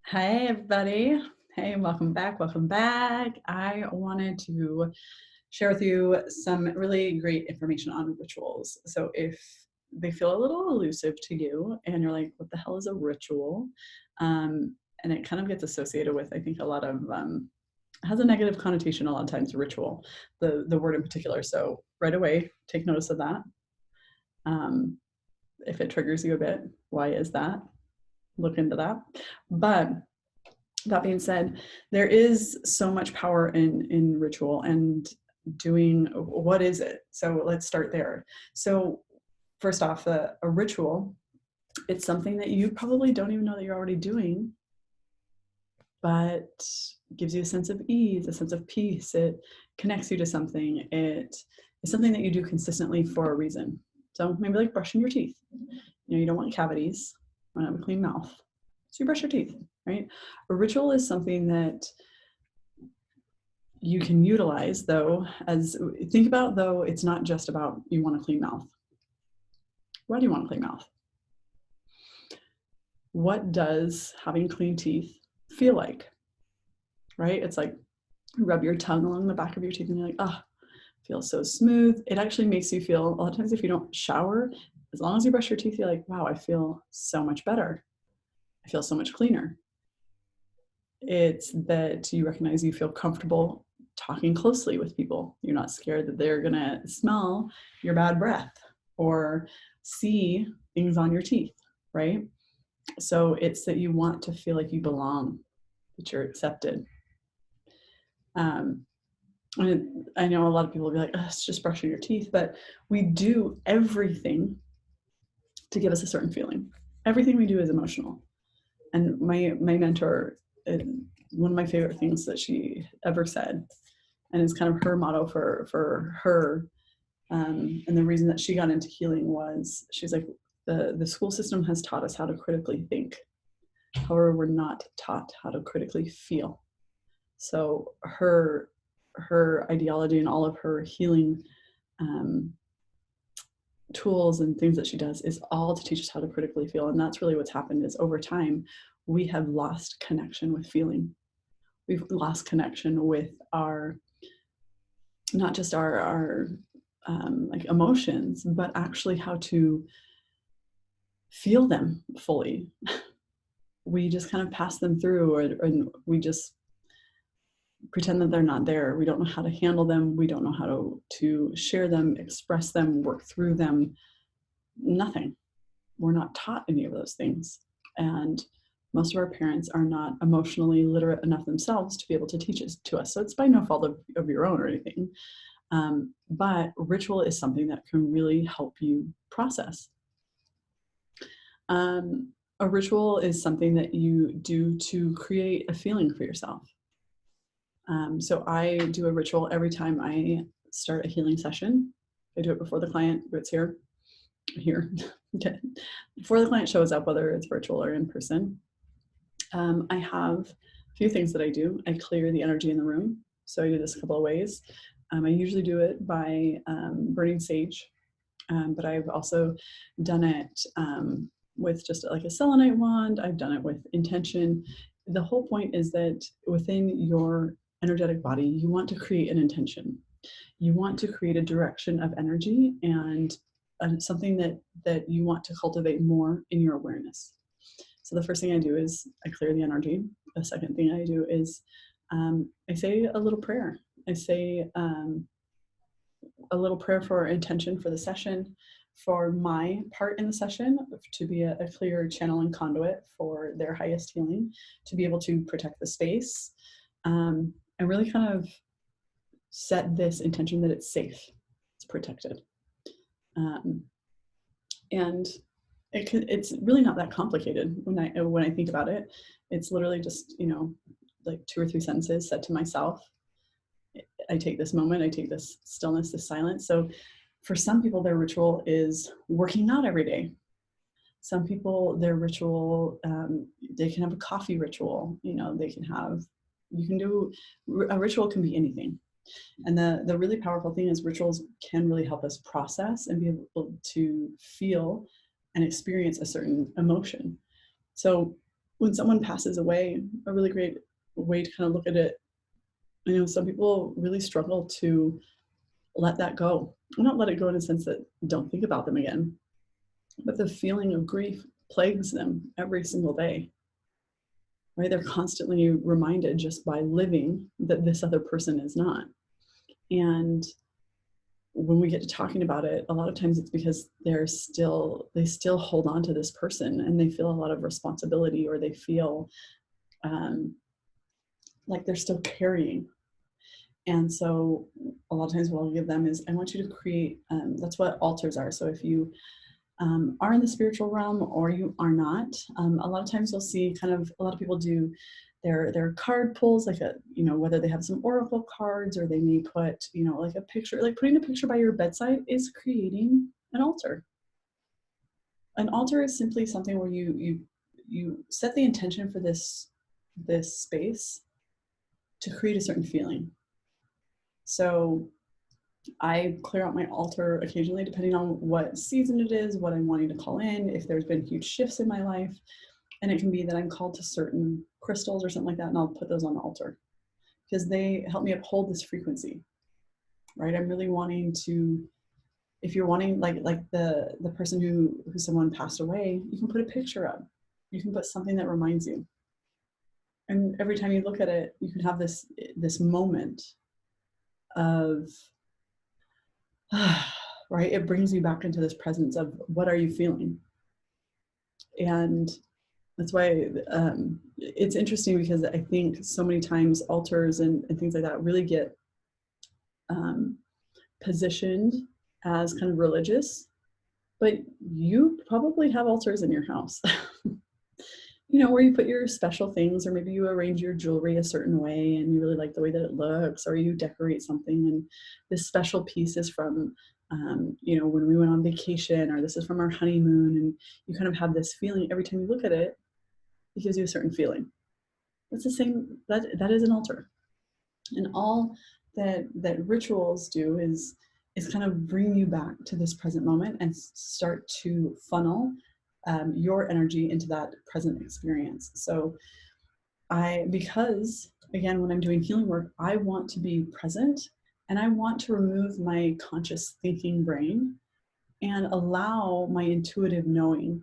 Hey, everybody. Hey, welcome back. Welcome back. I wanted to share with you some really great information on rituals. So, if they feel a little elusive to you and you're like, what the hell is a ritual? And it kind of gets associated with, I think, a lot of, has a negative connotation a lot of times, ritual, the word in particular. So, right away, take notice of that. If it triggers you a bit, why is that? Look into that. But that being said, there is so much power in ritual and doing what is it? So let's start there. So first off, a ritual, it's something that you probably don't even know that you're already doing, but gives you a sense of ease, a sense of peace. It connects you to something. It is something that you do consistently for a reason. So maybe like brushing your teeth. You don't want cavities, you want to have a clean mouth. So you brush your teeth, right? A ritual is something that you can utilize, though, think about, though, it's not just about you want a clean mouth. Why do you want a clean mouth? What does having clean teeth feel like, right? It's like you rub your tongue along the back of your teeth and you're like, oh, feels so smooth. It actually makes you feel, a lot of times if you don't shower, as long as you brush your teeth, you're like, wow, I feel so much better. I feel so much cleaner. It's that you recognize you feel comfortable talking closely with people. You're not scared that they're gonna smell your bad breath or see things on your teeth, right? So it's that you want to feel like you belong, that you're accepted. And I know a lot of people will be like, oh, it's just brushing your teeth, but we do everything to give us a certain feeling. Everything we do is emotional. And my mentor, one of my favorite things that she ever said, and it's kind of her motto for her, and the reason that she got into healing was, she's like, the school system has taught us how to critically think. However, we're not taught how to critically feel. So her ideology and all of her healing tools and things that she does is all to teach us how to critically feel. And that's really what's happened, is over time, we have lost connection with feeling. We've lost connection with our, not just our like emotions, but actually how to feel them fully. We just kind of pass them through, and we just pretend that they're not there. We don't know how to handle them. We don't know how to share them, express them, work through them. Nothing. We're not taught any of those things. And most of our parents are not emotionally literate enough themselves to be able to teach it to us. So it's by no fault of your own or anything. But ritual is something that can really help you process. A ritual is something that you do to create a feeling for yourself. So I do a ritual every time I start a healing session. I do it before the client gets here. Okay. Before the client shows up, whether it's virtual or in person. I have a few things that I do. I clear the energy in the room. So I do this a couple of ways. I usually do it by burning sage, but I've also done it with just like a selenite wand. I've done it with intention. The whole point is that within your energetic body, you want to create an intention. You want to create a direction of energy and something that you want to cultivate more in your awareness. So the first thing I do is I clear the energy. The second thing I do is I say a little prayer. I say a little prayer for intention for the session, for my part in the session, to be a clear channel and conduit for their highest healing, to be able to protect the space, and really kind of set this intention that it's safe, it's protected. And it's really not that complicated when I think about it. It's literally just, like 2 or 3 sentences said to myself. I take this moment, I take this stillness, this silence. So for some people, their ritual is working out every day. Some people, their ritual, they can have a coffee ritual. A ritual can be anything. And the really powerful thing is rituals can really help us process and be able to feel and experience a certain emotion. So when someone passes away, a really great way to kind of look at it, I know some people really struggle to let that go. Not let it go in a sense that don't think about them again, but the feeling of grief plagues them every single day, right? They're constantly reminded just by living that this other person is not. And when we get to talking about it, a lot of times it's because they still hold on to this person and they feel a lot of responsibility, or they feel like they're still carrying. And so a lot of times what I'll give them is, I want you to create, that's what altars are. So if you are in the spiritual realm or you are not, a lot of times you'll see kind of, a lot of people do their card pulls, like whether they have some oracle cards, or they may put, like a picture, like putting a picture by your bedside is creating an altar. An altar is simply something where you set the intention for this space to create a certain feeling. So I clear out my altar occasionally, depending on what season it is, what I'm wanting to call in, if there's been huge shifts in my life. And it can be that I'm called to certain crystals or something like that, and I'll put those on the altar because they help me uphold this frequency, right? I'm really wanting to, if you're wanting, like the person who someone passed away, you can put a picture up. You can put something that reminds you. And every time you look at it, you can have this moment of, right? It brings you back into this presence of what are you feeling? And that's why it's interesting, because I think so many times altars and things like that really get positioned as kind of religious, but you probably have altars in your house. Where you put your special things, or maybe you arrange your jewelry a certain way and you really like the way that it looks, or you decorate something and this special piece is from when we went on vacation, or this is from our honeymoon, and you kind of have this feeling every time you look at it. It gives you a certain feeling. That's the same, that is an altar. And all that rituals do is kind of bring you back to this present moment and start to funnel your energy into that present experience. So because again, when I'm doing healing work, I want to be present, and I want to remove my conscious thinking brain and allow my intuitive knowing,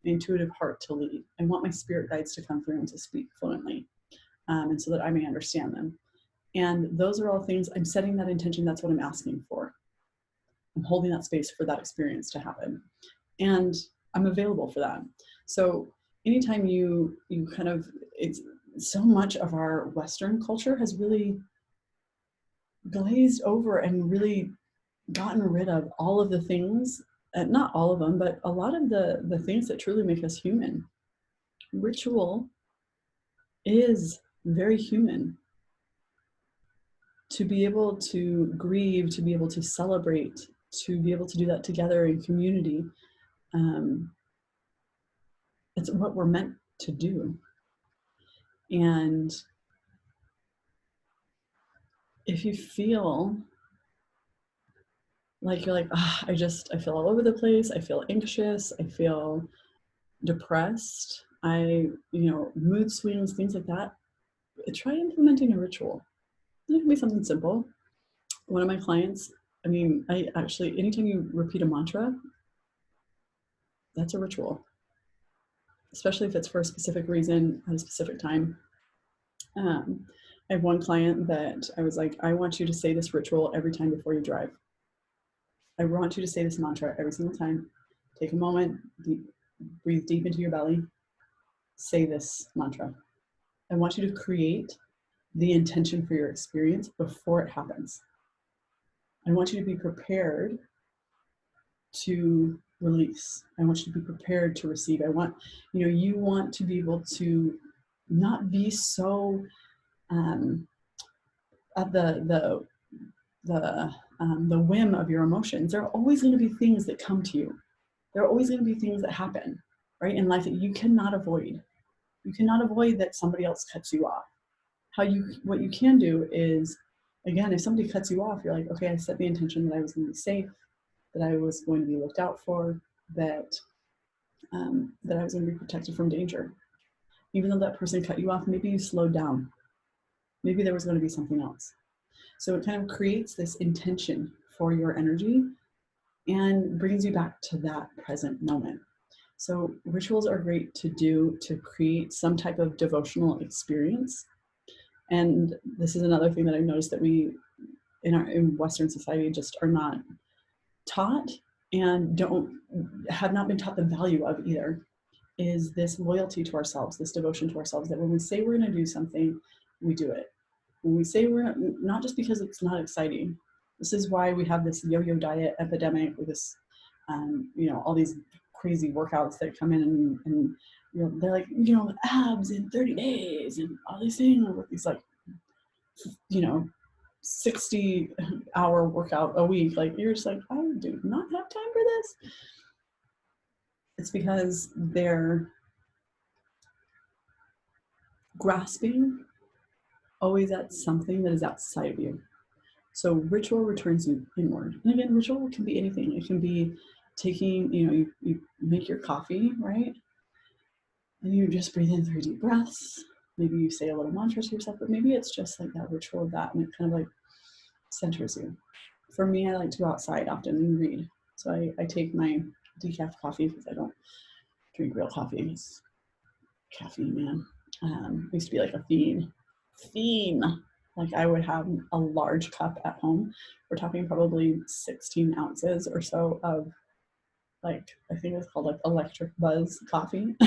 my intuitive heart to lead. I want my spirit guides to come through and to speak fluently, and so that I may understand them. And those are all things, I'm setting that intention, that's what I'm asking for. I'm holding that space for that experience to happen. And I'm available for that. So anytime you kind of, it's so much of our Western culture has really glazed over and really gotten rid of all of the things, not all of them, but a lot of the things that truly make us human. Ritual is very human. To be able to grieve, to be able to celebrate, to be able to do that together in community, it's what we're meant to do. And if you feel like you're like, I feel all over the place, I feel anxious, I feel depressed, mood swings, things like that, try implementing a ritual. It can be something simple. One of my clients, I actually, anytime you repeat a mantra, that's a ritual, especially if it's for a specific reason at a specific time. I have one client that I was like, I want you to say this ritual every time before you drive. I want you to say this mantra every single time. Take a moment, breathe deep into your belly, say this mantra. I want you to create the intention for your experience before it happens. I want you to be prepared to release. I want you to be prepared to receive. I want, you want to be able to not be so at the whim of your emotions. There are always going to be things that come to you. There are always going to be things that happen, right, in life that you cannot avoid. You cannot avoid that somebody else cuts you off. What you can do is, again, if somebody cuts you off, you're like, okay, I set the intention that I was going to be safe, that I was going to be looked out for, that I was going to be protected from danger. Even though that person cut you off, maybe you slowed down. Maybe there was going to be something else. So it kind of creates this intention for your energy and brings you back to that present moment. So rituals are great to do to create some type of devotional experience. And this is another thing that I've noticed that we in Western society just are not taught and have not been taught the value of either, is this loyalty to ourselves, this devotion to ourselves, that when we say we're going to do something, we do it. When we say we're not just because it's not exciting. This is why we have this yo-yo diet epidemic with this, all these crazy workouts that come in and they're like, abs in 30 days and all these things with these 60-hour workout a week. Like, you're just like, I do not have time for this. It's because they're grasping always at something that is outside of you. So ritual returns you inward. And again, ritual can be anything. It can be taking, you make your coffee, right? And you just breathe in 3 deep breaths. Maybe you say a little mantra to yourself, but maybe it's just like that ritual of that, and it kind of like centers you. For me, I like to go outside often and read. So I take my decaf coffee because I don't drink real coffee. It's caffeine, man. I used to be like a fiend. Like, I would have a large cup at home. We're talking probably 16 ounces or so of, like, I think it's called like electric buzz coffee.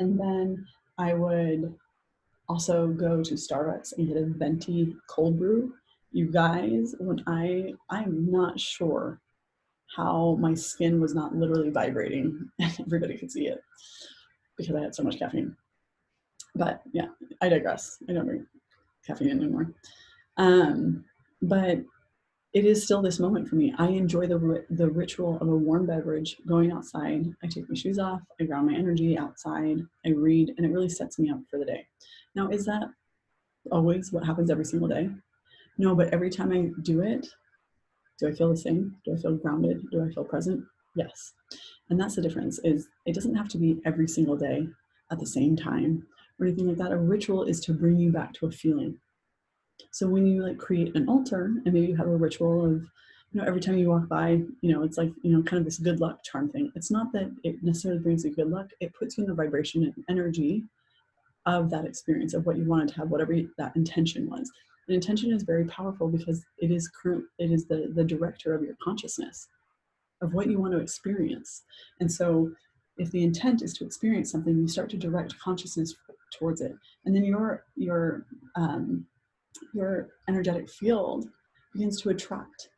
And then I would also go to Starbucks and get a venti cold brew. You guys, when I'm not sure how my skin was not literally vibrating and everybody could see it because I had so much caffeine. But yeah, I digress. I don't drink caffeine anymore. But it is still this moment for me. I enjoy the ritual of a warm beverage, going outside. I take my shoes off, I ground my energy outside, I read, and it really sets me up for the day. Now, is that always what happens every single day? No, but every time I do it, do I feel the same? Do I feel grounded? Do I feel present? Yes. And that's the difference, is it doesn't have to be every single day at the same time or anything like that. A ritual is to bring you back to a feeling. So when you create an altar, and maybe you have a ritual of, every time you walk by, it's like, kind of this good luck charm thing. It's not that it necessarily brings you good luck. It puts you in the vibration and energy of that experience, of what you wanted to have, whatever that intention was. And intention is very powerful because it is the director of your consciousness, of what you want to experience. And so if the intent is to experience something, you start to direct consciousness towards it. And then your energetic field begins to attract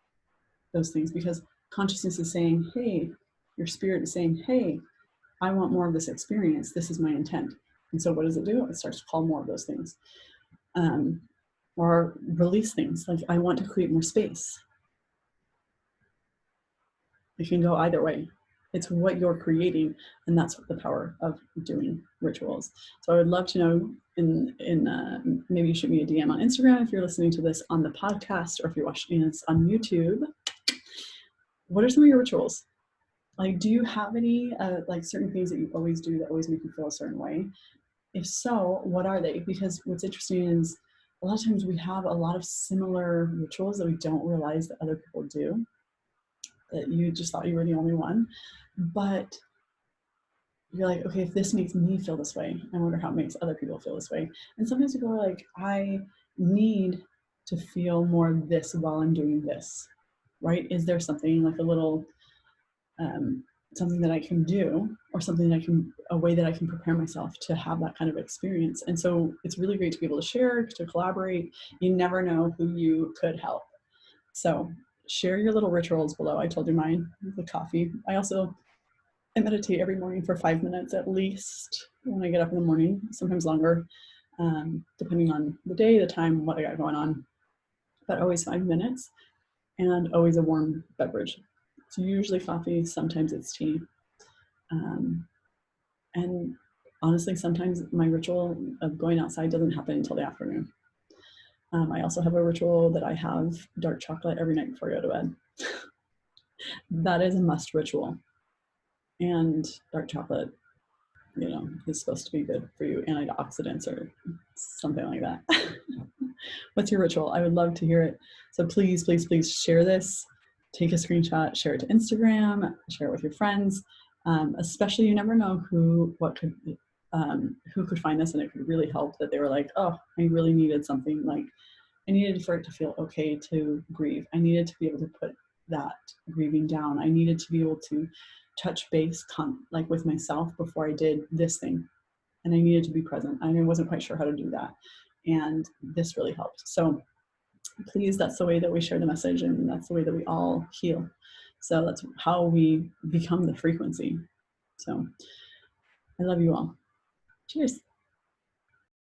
those things, because consciousness is saying, hey, your spirit is saying, hey, I want more of this experience. This is my intent. And so what does it do? It starts to call more of those things. Or release things. Like, I want to create more space. It can go either way. It's what you're creating, and that's the power of doing rituals. So I would love to know, maybe you shoot me a DM on Instagram if you're listening to this on the podcast, or if you're watching this on YouTube. What are some of your rituals? Like, do you have any certain things that you always do that always make you feel a certain way? If so, what are they? Because what's interesting is a lot of times we have a lot of similar rituals that we don't realize that other people do, that you just thought you were the only one. But you're like, okay, if this makes me feel this way, I wonder how it makes other people feel this way. And sometimes people are like, I need to feel more of this while I'm doing this, right? Is there something like a little, something that I can do, or a way that I can prepare myself to have that kind of experience? And so it's really great to be able to share, to collaborate. You never know who you could help. So share your little rituals below. I told you mine, the coffee. I meditate every morning for 5 minutes at least when I get up in the morning, sometimes longer, depending on the day, the time, what I got going on, but always 5 minutes, and always a warm beverage. It's usually coffee, sometimes it's tea. And honestly, sometimes my ritual of going outside doesn't happen until the afternoon. I also have a ritual that I have dark chocolate every night before I go to bed. That is a must ritual. And dark chocolate is supposed to be good for you, antioxidants or something like that. What's your ritual? I would love to hear it. So please, please, please share this. Take a screenshot, share it to Instagram, share it with your friends. Especially, you never know who could find this, and it could really help, that they were like, oh, I really needed something, like I needed for it to feel okay to grieve. I needed to be able to put that grieving down. I needed to be able to touch base like with myself before I did this thing. And I needed to be present. I wasn't quite sure how to do that. And this really helped. So please, that's the way that we share the message, and that's the way that we all heal. So that's how we become the frequency. So I love you all. Cheers.